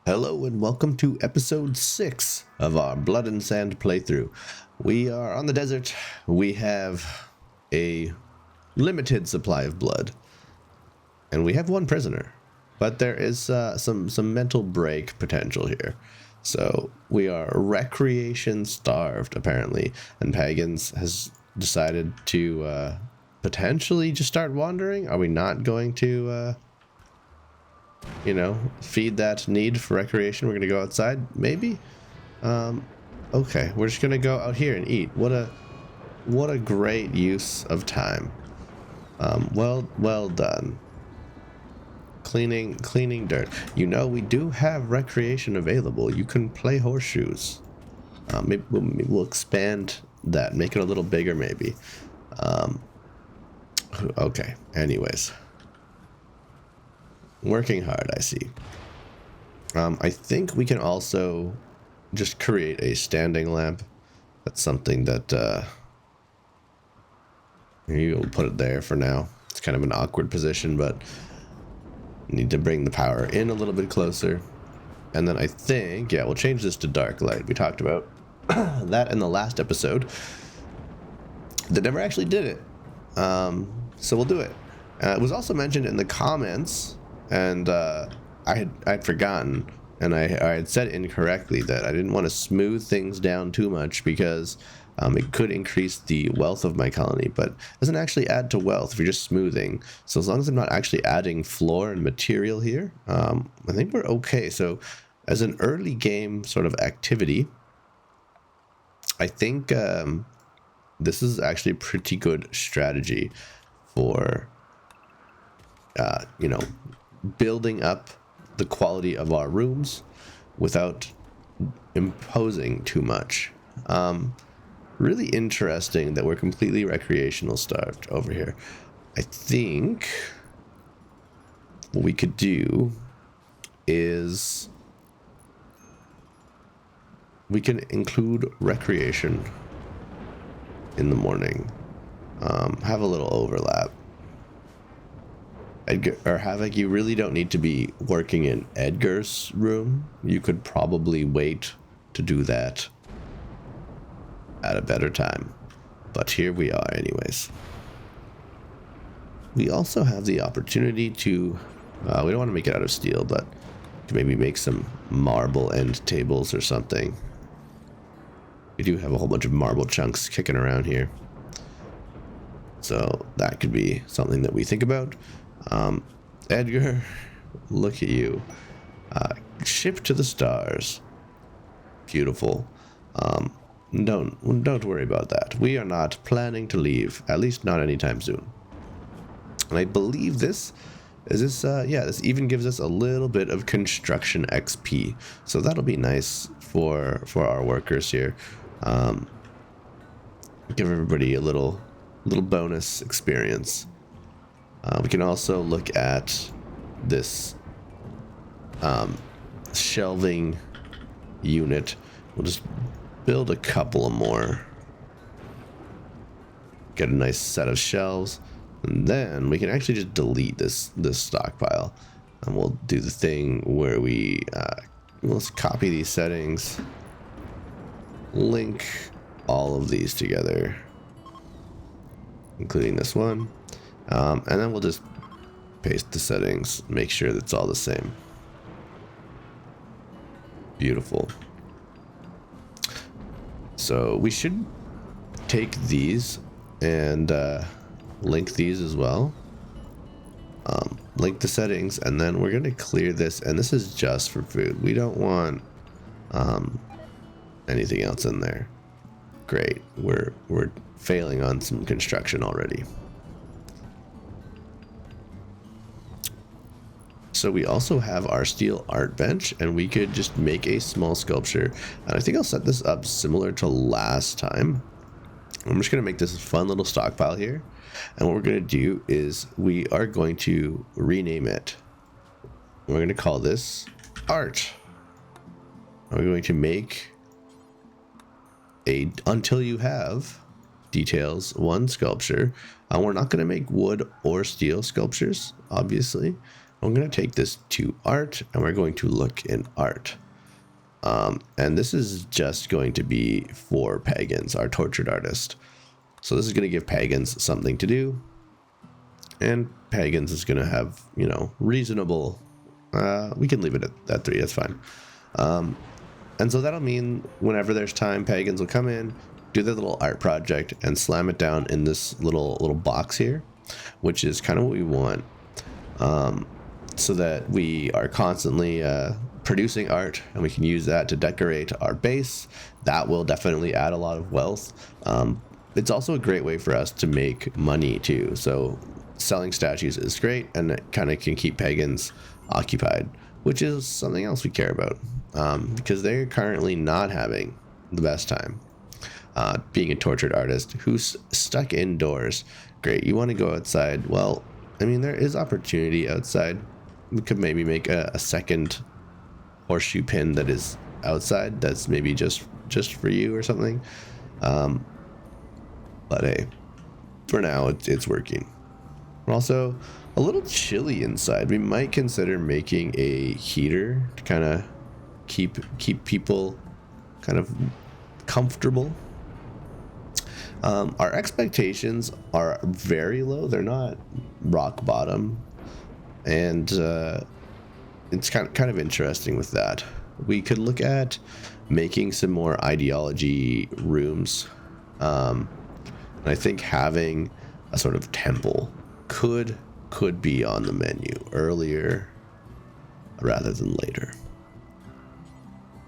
Hello and welcome to episode 6 of our Blood and Sand playthrough. We are on the desert. We have a limited supply of blood. And we have one prisoner. But there is some mental break potential here. So we are recreation starved, apparently. And Pagans has decided to potentially just start wandering. Are we not going to... feed that need for recreation? We're gonna go outside, maybe. Okay, we're just gonna go out here and eat. What a great use of time. Well done. Cleaning dirt. We do have recreation available. You can play horseshoes. Maybe we'll expand that, make it a little bigger, maybe. Okay. Anyways. Working hard, I see. I think we can also just create a standing lamp. That's something that you'll put it there for now. It's kind of an awkward position, but need to bring the power in a little bit closer. And then I think, yeah, we'll change this to dark light. We talked about that in the last episode. That never actually did it. So we'll do it. It was also mentioned in the comments. And I had forgotten, and I had said incorrectly that I didn't want to smooth things down too much because it could increase the wealth of my colony, but it doesn't actually add to wealth if you're just smoothing. So as long as I'm not actually adding floor and material here, I think we're okay. So as an early game sort of activity, I think this is actually a pretty good strategy for, building up the quality of our rooms without imposing too much. Really interesting that we're completely recreational starved over here. I think what we could do is we can include recreation in the morning. Have a little overlap. Edgar or Havoc, you really don't need to be working in Edgar's room. You could probably wait to do that at a better time. But here we are anyways. We also have the opportunity to, we don't want to make it out of steel, but to maybe make some marble end tables or something. We do have a whole bunch of marble chunks kicking around here. So that could be something that we think about. Edgar, look at you. Ship to the stars. Beautiful. Don't worry about that. We are not planning to leave, at least not anytime soon. And I believe this even gives us a little bit of construction XP. So that'll be nice for our workers here. Give everybody a little bonus experience. We can also look at this shelving unit. We'll just build a couple of more. Get a nice set of shelves. And then we can actually just delete this stockpile. And we'll do the thing where let's copy these settings. Link all of these together. Including this one. And then we'll just paste the settings, make sure that's all the same. Beautiful. So we should take these and link these as well. Link the settings, and then we're going to clear this, and this is just for food. We don't want anything else in there. Great. We're failing on some construction already. So we also have our steel art bench, and we could just make a small sculpture. And I think I'll set this up similar to last time. I'm just going to make this a fun little stockpile here. And what we're going to do is we are going to rename it. We're going to call this art. We're going to make until you have details 1 sculpture. We're not going to make wood or steel sculptures, obviously. I'm going to take this to art, and we're going to look in art. And this is just going to be for pagans, our tortured artist. So this is going to give pagans something to do. And pagans is going to have, you know, reasonable... we can leave it at that 3, that's fine. And so that'll mean whenever there's time, pagans will come in, do their little art project, and slam it down in this little box here, which is kind of what we want. So that we are constantly producing art, and we can use that to decorate our base. That will definitely add a lot of wealth. It's also a great way for us to make money too. So selling statues is great, and it kind of can keep pagans occupied, which is something else we care about, because they're currently not having the best time. Being a tortured artist who's stuck indoors. Great, you want to go outside. Well, I mean, there is opportunity outside. We could maybe make a second horseshoe pin that is outside, that's maybe just for you or something. But hey, for now it's working. We're also a little chilly inside. We might consider making a heater to kind of keep people kind of comfortable. Our expectations are very low. They're not rock bottom, and it's kind of interesting with that. We could look at making some more ideology rooms. And I think having a sort of temple could be on the menu earlier rather than later.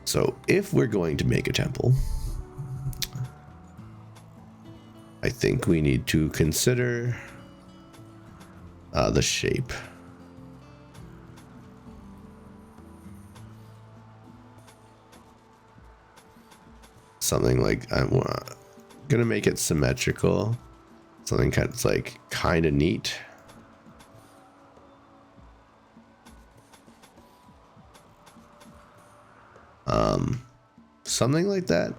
So if we're going to make a temple, I think we need to consider the shape. Something like, I'm gonna make it symmetrical. Something kind of neat. Something like that.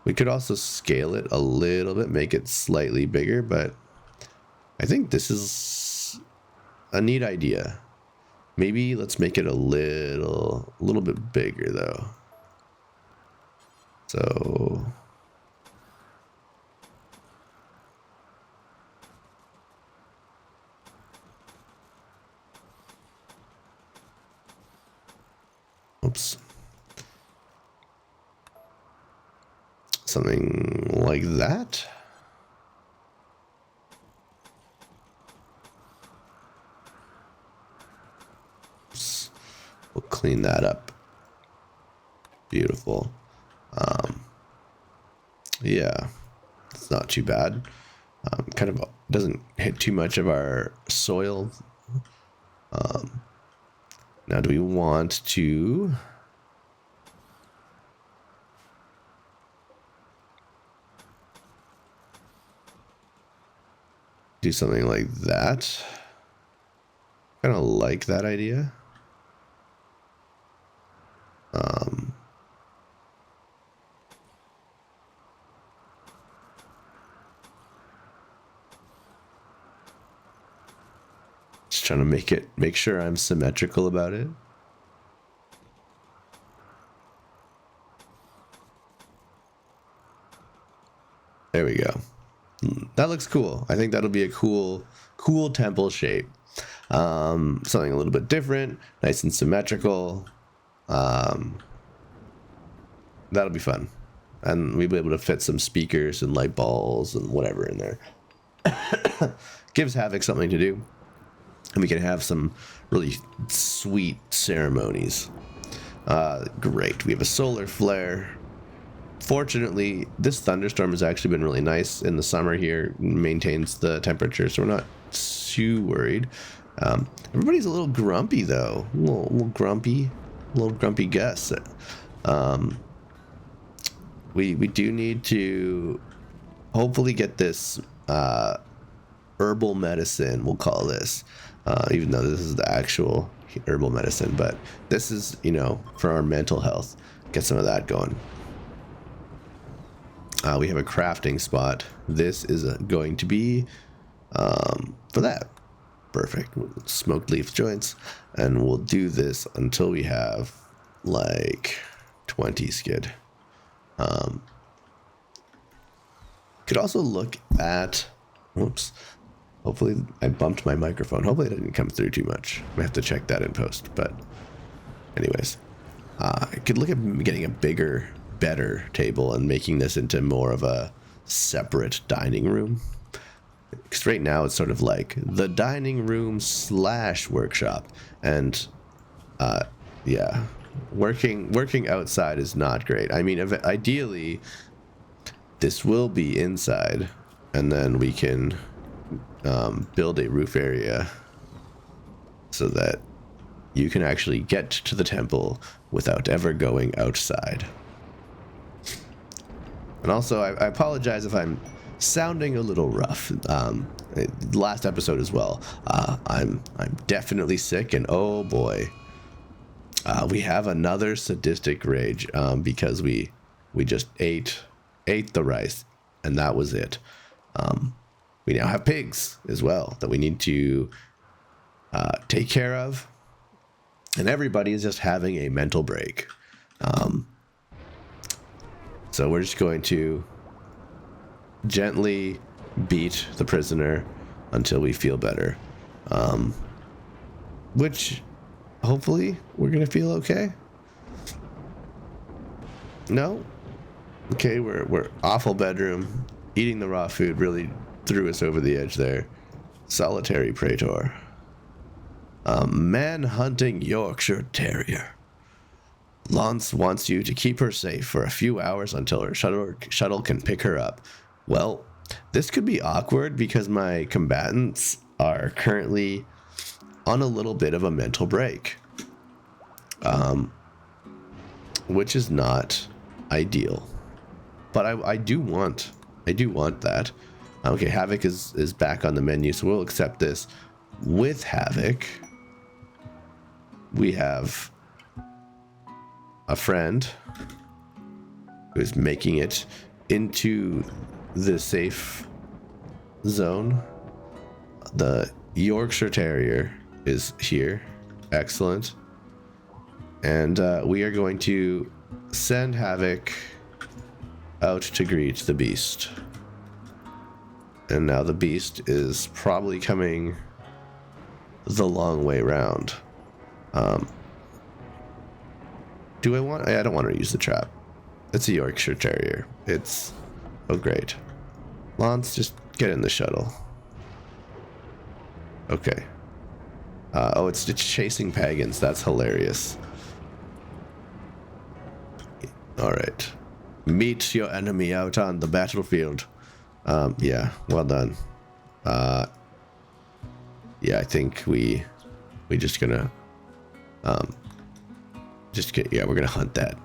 We could also scale it a little bit, make it slightly bigger, but I think this is a neat idea. Maybe let's make it a little bit bigger though. So oops. Something like that. Oops. We'll clean that up. Beautiful. Yeah, it's not too bad. Kind of doesn't hit too much of our soil. Now, do we want to do something like that? Kind of like that idea. Just trying to make sure I'm symmetrical about it. There we go. That looks cool. I think that'll be a cool temple shape. Something a little bit different, nice and symmetrical. That'll be fun. And we'll be able to fit some speakers and light balls and whatever in there. Gives Havoc something to do. And we can have some really sweet ceremonies. Great. We have a solar flare. Fortunately, this thunderstorm has actually been really nice in the summer here. Maintains the temperature, so we're not too worried. Everybody's a little grumpy, though. A little grumpy Gus. We do need to hopefully get this herbal medicine, we'll call this. Even though this is the actual herbal medicine, but this is, you know, for our mental health. Get some of that going. We have a crafting spot. This is going to be for that. Perfect. Smoked leaf joints. And we'll do this until we have like 20 skid. Could also look at, whoops, hopefully I bumped my microphone. Hopefully it didn't come through too much. I have to check that in post, but anyways, I could look at getting a bigger, better table and making this into more of a separate dining room. Because right now it's sort of like the dining room / workshop. And yeah, working outside is not great. I mean, ideally, this will be inside, and then we can build a roof area so that you can actually get to the temple without ever going outside. And also, I apologize if I'm sounding a little rough. Last episode as well. I'm definitely sick, and oh boy, we have another sadistic rage because we just ate the rice, and that was it. We now have pigs as well that we need to take care of, and everybody is just having a mental break. So we're just going to gently beat the prisoner until we feel better, which hopefully we're gonna feel okay. No? Okay, we're awful bedroom. Eating the raw food really threw us over the edge there. Solitary praetor. Man hunting Yorkshire Terrier. Lance wants you to keep her safe for a few hours until her shuttle can pick her up. Well, this could be awkward because my combatants are currently on a little bit of a mental break, which is not ideal. But I do want that. Okay, Havoc is back on the menu, so we'll accept this. With Havoc, we have a friend who's making it into the safe zone. The Yorkshire Terrier is here. Excellent. And we are going to send Havoc out to greet the beast. And now the beast is probably coming the long way round. Do I want... I don't want to use the trap. It's a Yorkshire Terrier. It's... Oh, great. Lance, just get in the shuttle. Okay. Oh, it's chasing pagans. That's hilarious. Alright. Meet your enemy out on the battlefield. Yeah, well done. Yeah, I think we just gonna... yeah, we're gonna hunt that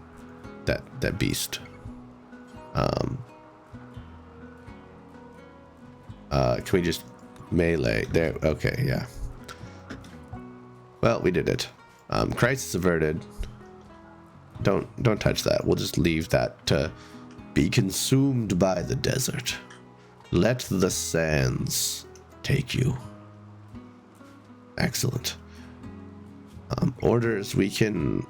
beast. Can we just melee there? Okay, yeah. Well, we did it. Crisis averted. Don't touch that. We'll just leave that to be consumed by the desert. Let the sands take you. Excellent. Orders, we can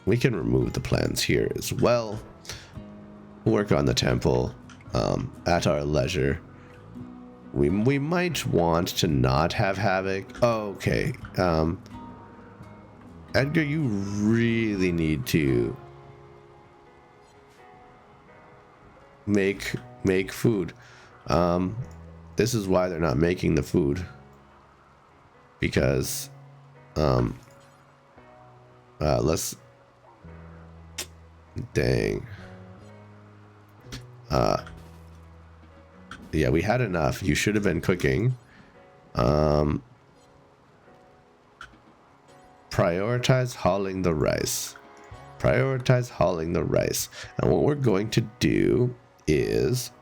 remove the plans here as well. We'll work on the temple at our leisure. We might want to not have Havoc. Okay. Edgar, you really need to make food. This is why they're not making the food. Because let's... Dang. Yeah, we had enough. You should have been cooking. Prioritize hauling the rice. Prioritize hauling the rice. And what we're going to do is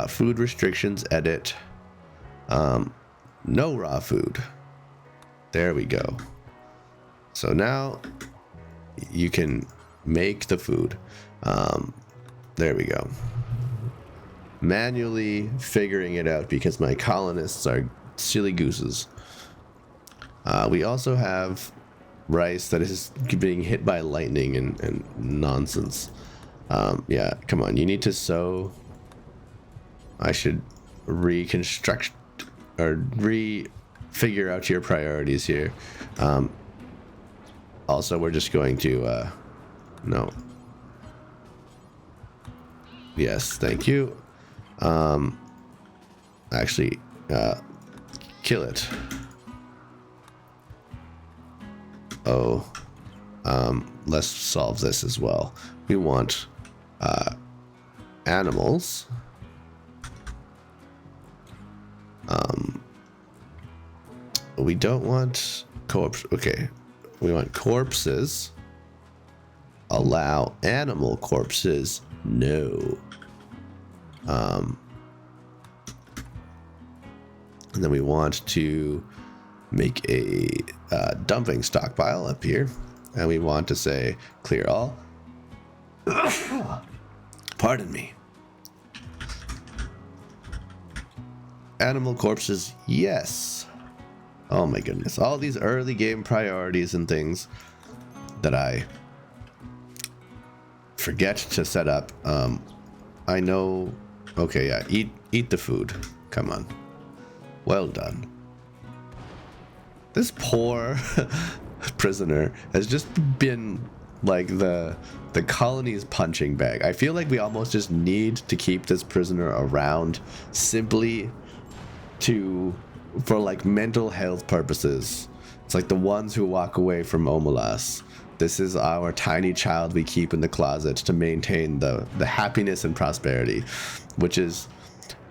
food restrictions, edit. No raw food. There we go. So now you can make the food. There we go. Manually figuring it out because my colonists are Silly gooses. We also have rice that is being hit by lightning and nonsense. Yeah, come on. You need to sow. I should reconstruct or figure out your priorities here. Also, we're just going to no. Yes, thank you. Actually, kill it. Oh, let's solve this as well. We want animals. We don't want corpse. Okay, we want corpses. Allow animal corpses. No. And then we want to make a dumping stockpile up here, and we want to say clear all. Pardon me. Animal corpses, yes. Oh my goodness, all these early game priorities and things that I forget to set up. I know. Okay, yeah, eat the food. Come on. Well done. This poor prisoner has just been like the colony's punching bag. I feel like we almost just need to keep this prisoner around simply for like mental health purposes. It's like the ones who walk away from Omelas. This is our tiny child we keep in the closet to maintain the happiness and prosperity, which is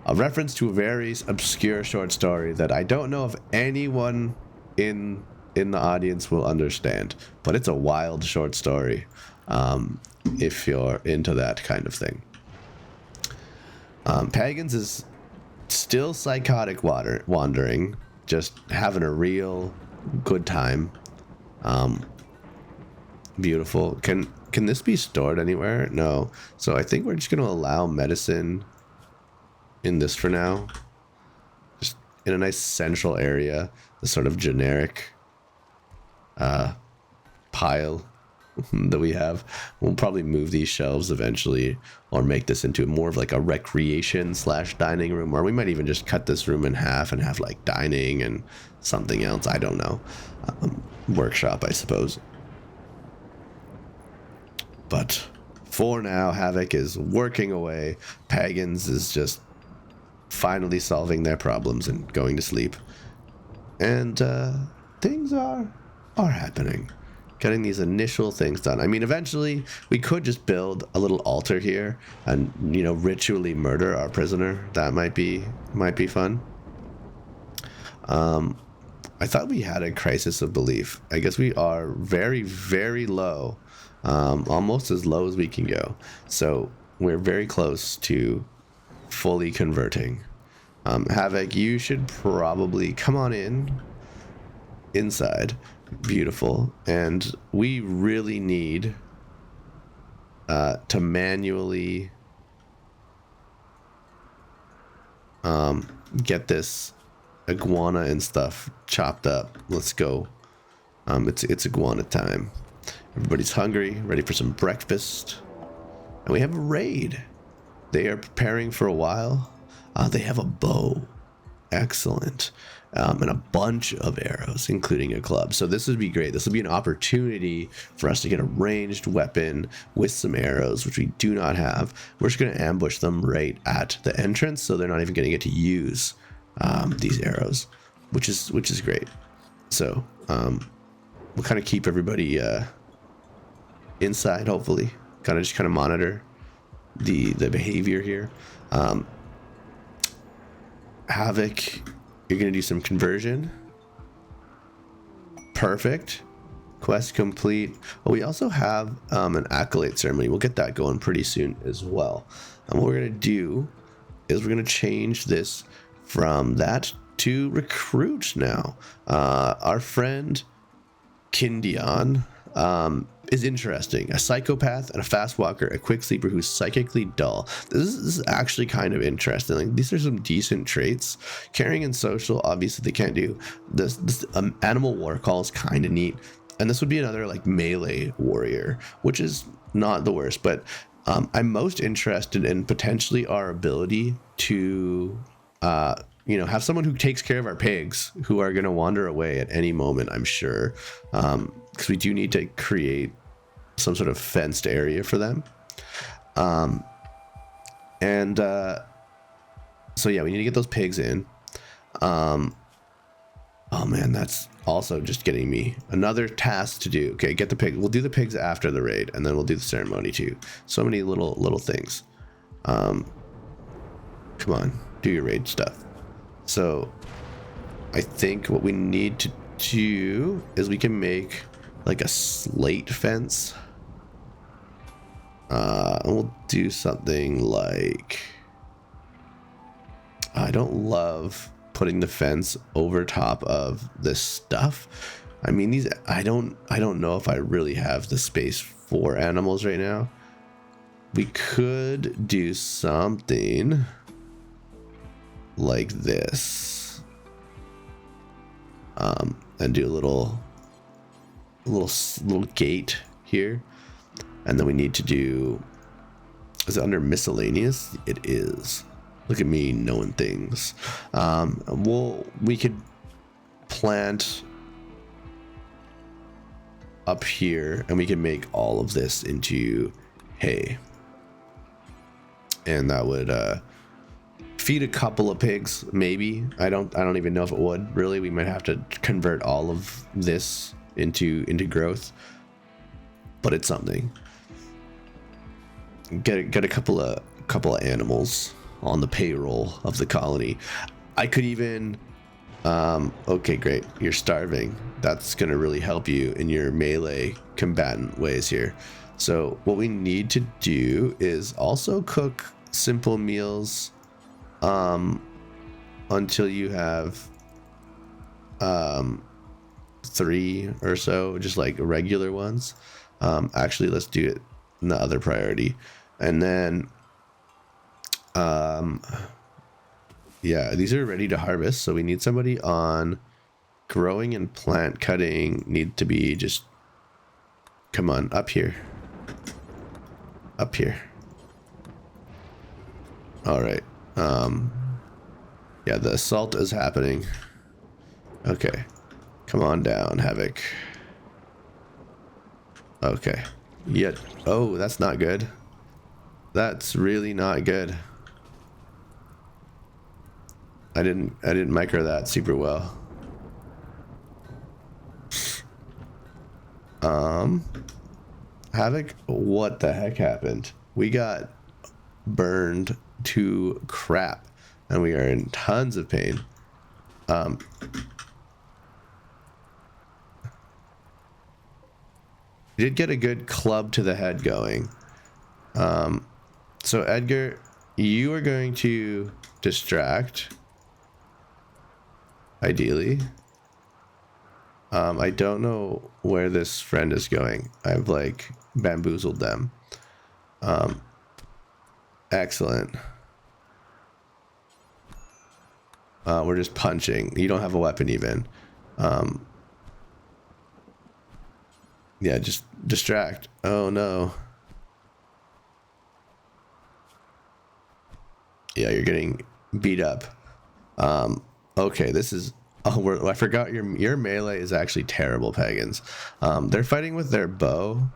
a reference to a very obscure short story that I don't know if anyone in the audience will understand, but it's a wild short story if you're into that kind of thing. Pagans is still psychotic wandering, just having a real good time. Beautiful. Can this be stored anywhere? No. So I think we're just going to allow medicine in this for now. Just in a nice central area. The sort of generic pile that we have. We'll probably move these shelves eventually, or make this into more of like a recreation / dining room, or we might even just cut this room in half and have like dining and something else. I don't know. Workshop, I suppose. But for now, Havoc is working away. Pagans is just finally solving their problems and going to sleep. And things are happening. Getting these initial things done. I mean, eventually we could just build a little altar here and, you know, ritually murder our prisoner. That might be fun. I thought we had a crisis of belief. I guess we are very, very low. Almost as low as we can go. So we're very close to fully converting. Havoc, you should probably come on inside. Beautiful. And we really need to manually get this iguana and stuff chopped up. Let's go. It's iguana time. Everybody's hungry, ready for some breakfast. And we have a raid. They are preparing for a while. They have a bow. Excellent. And a bunch of arrows, including a club. So this would be great. This would be an opportunity for us to get a ranged weapon with some arrows, which we do not have. We're just going to ambush them right at the entrance, so they're not even going to get to use these arrows, which is great. So we'll kind of keep everybody inside, hopefully. Kind of monitor the behavior here. Havoc, you're going to do some conversion. Perfect. Quest complete. Oh, we also have an accolade ceremony. We'll get that going pretty soon as well. And what we're going to do is we're going to change this from that to recruit now. Our friend Kindion is interesting. A psychopath and a fast walker, a quick sleeper who's psychically dull. This is actually kind of interesting. Like, these are some decent traits. Caring and social, obviously they can't do. This animal war call is kind of neat. And this would be another like melee warrior, which is not the worst. But I'm most interested in potentially our ability to have someone who takes care of our pigs who are going to wander away at any moment, I'm sure. Because we do need to create some sort of fenced area for them. So yeah, we need to get those pigs in. Oh man, that's also just getting me another task to do. Okay, get the pig. We'll do the pigs after the raid, and then we'll do the ceremony too. So many little things. Come on, do your raid stuff. So I think what we need to do is we can make like a slate fence. And we'll do something like, I don't love putting the fence over top of this stuff. I mean, these, I don't know if I really have the space for animals right now. We could do something like this, and do a little gate here, and then we need to do, is it under miscellaneous? It is. Look at me knowing things. We could plant up here, and we can make all of this into hay, and that would feed a couple of pigs, maybe. I don't even know if it would really. We might have to convert all of this into growth, but it's something. Get a couple of animals on the payroll of the colony. I could even okay, great, you're starving. That's gonna really help you in your melee combatant ways here. So what we need to do is also cook simple meals until you have 3 or so, just like regular ones. Actually, let's do it in the other priority, and then yeah, these are ready to harvest, so we need somebody on growing and plant cutting. Need to be just, come on, up here. All right. Yeah, the assault is happening. Okay, come on down, Havoc. Okay. Yeah. Oh, that's not good. That's really not good. I didn't micro that super well. Havoc, what the heck happened? We got burned to crap, and we are in tons of pain. Did get a good club to the head going. So Edgar, you are going to distract, ideally. I don't know where this friend is going. I've like bamboozled them. Excellent. We're just punching. You don't have a weapon even. Yeah, just distract. Oh no. Yeah, you're getting beat up. Okay, this is, I forgot your melee is actually terrible, pagans. They're fighting with their bow.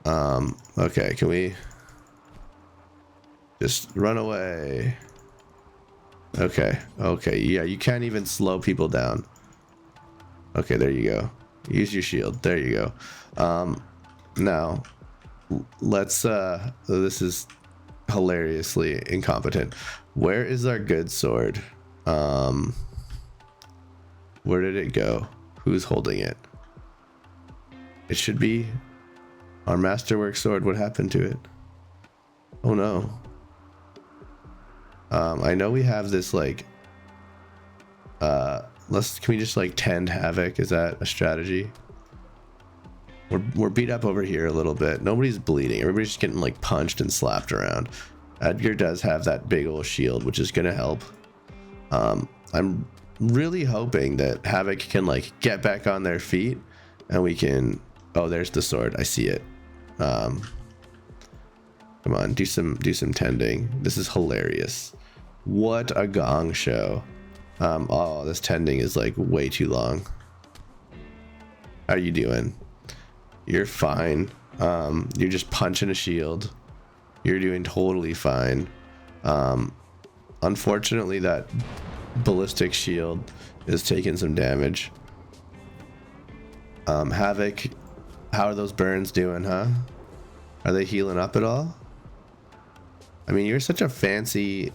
Okay, can we just run away? Okay, yeah, you can't even slow people down. Okay, there you go. Use your shield. There you go. Now, let's, this is hilariously incompetent. Where is our good sword? Where did it go? Who's holding it? It should be our masterwork sword. What happened to it? Oh no. I know we have this like, can we just like tend havoc? Is that a strategy? We're beat up over here a little bit. Nobody's bleeding. Everybody's just getting like punched and slapped around. Edgar does have that big old shield, which is gonna help. I'm really hoping that Havoc can like get back on their feet, and we can. Oh, there's the sword. I see it. Come on, do some tending. This is hilarious. What a gong show. Oh, this tending is like way too long. How are you doing? You're fine. You're just punching a shield. You're doing totally fine. Unfortunately, that ballistic shield is taking some damage. Havoc, how are those burns doing, huh? Are they healing up at all? I mean, you're such a fancy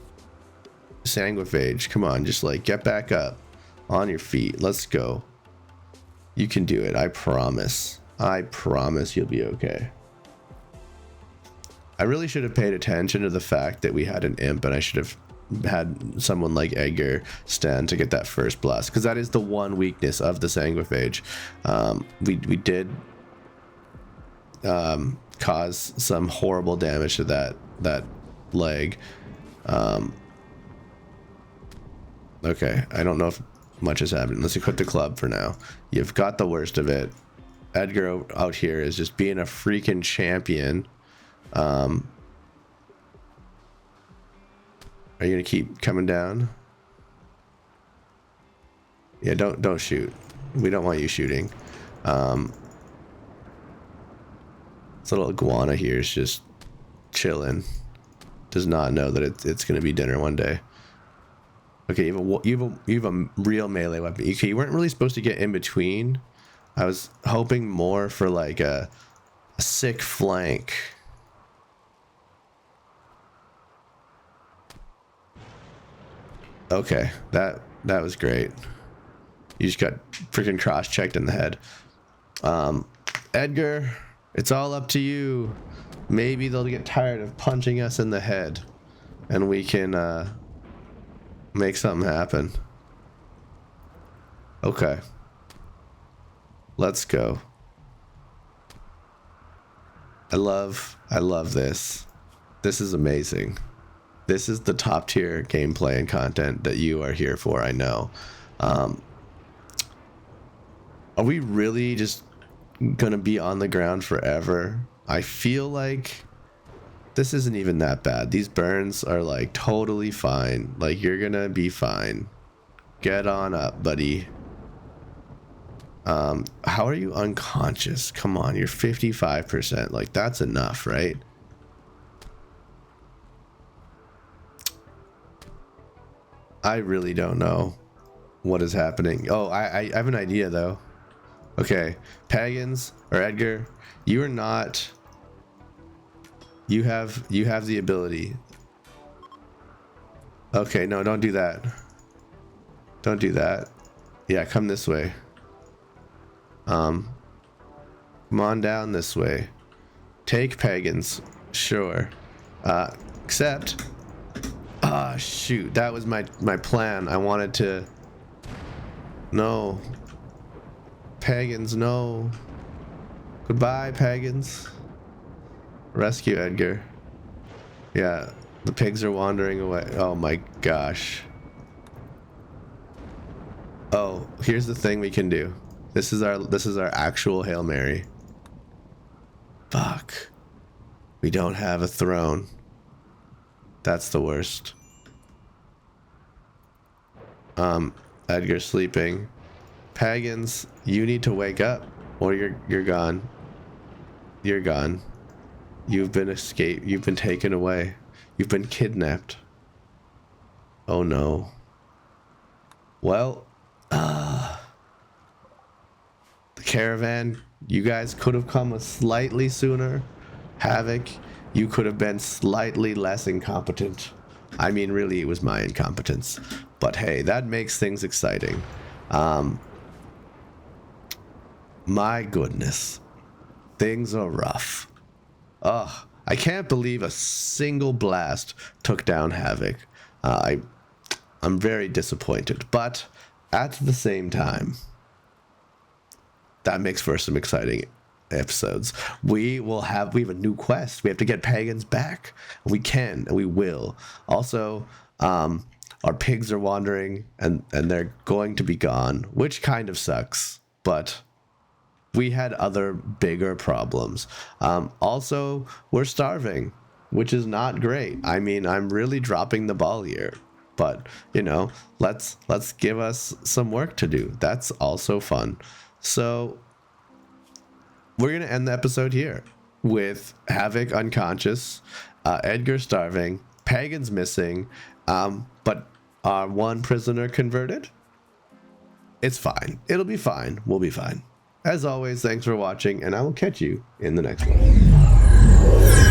Sanguophage. Come on, just like get back up on your feet. Let's go. You can do it. I promise. I promise you'll be okay. I really should have paid attention to the fact that we had an imp, and I should have had someone like Edgar stand to get that first blast, because that is the one weakness of the Sanguophage. We did cause some horrible damage to that leg. Okay, I don't know if much has happened. Let's equip the club for now. You've got the worst of it. Edgar out here is just being a freaking champion. Are you gonna keep coming down? Yeah, don't shoot. We don't want you shooting. This little iguana here is just chilling. Does not know that it's gonna be dinner one day. Okay, you have a real melee weapon. Okay, you weren't really supposed to get in between. I was hoping more for like a sick flank. Okay, that was great. You just got freaking cross-checked in the head. Edgar, it's all up to you. Maybe they'll get tired of punching us in the head, and we can make something happen. Okay. Let's go. I love this. This is amazing. This is the top tier gameplay and content that you are here for, I know. Are we really just gonna be on the ground forever? I feel like this isn't even that bad. These burns are like totally fine. Like, you're gonna be fine. Get on up, buddy. How are you unconscious? Come on, you're 55%. Like, that's enough, right? I really don't know what is happening. Oh, I have an idea though. Okay, Pagans or Edgar, you are not. You have the ability. Okay, no, don't do that. Don't do that. Yeah, come this way. Come on down this way. Take Pagans, sure. Except, ah, shoot, that was my plan. I wanted to. No. Pagans, no. Goodbye, Pagans. Rescue Edgar. Yeah, the pigs are wandering away. Oh my gosh. Oh, here's the thing we can do. This is our actual Hail Mary. Fuck. We don't have a throne. That's the worst. Edgar's sleeping. Pagans, you need to wake up, or you're gone. You're gone. You've been escaped. You've been taken away. You've been kidnapped. Oh no. Well, the caravan, you guys could have come slightly sooner. Havoc, you could have been slightly less incompetent. I mean, really, it was my incompetence. But hey, that makes things exciting. My goodness. Things are rough. Ugh, I can't believe a single blast took down Havoc. I'm very disappointed, but at the same time, that makes for some exciting episodes, we have a new quest. We have to get pagans back. We can, and we will. Also, our pigs are wandering, and they're going to be gone, which kind of sucks, but we had other bigger problems. Also, we're starving, which is not great. I mean, I'm really dropping the ball here, but you know, let's give us some work to do. That's also fun. So we're gonna end the episode here with Havoc unconscious, Edgar starving, pagans missing, but our one prisoner converted. It's fine. It'll be fine. We'll be fine. As always, thanks for watching, and I will catch you in the next one.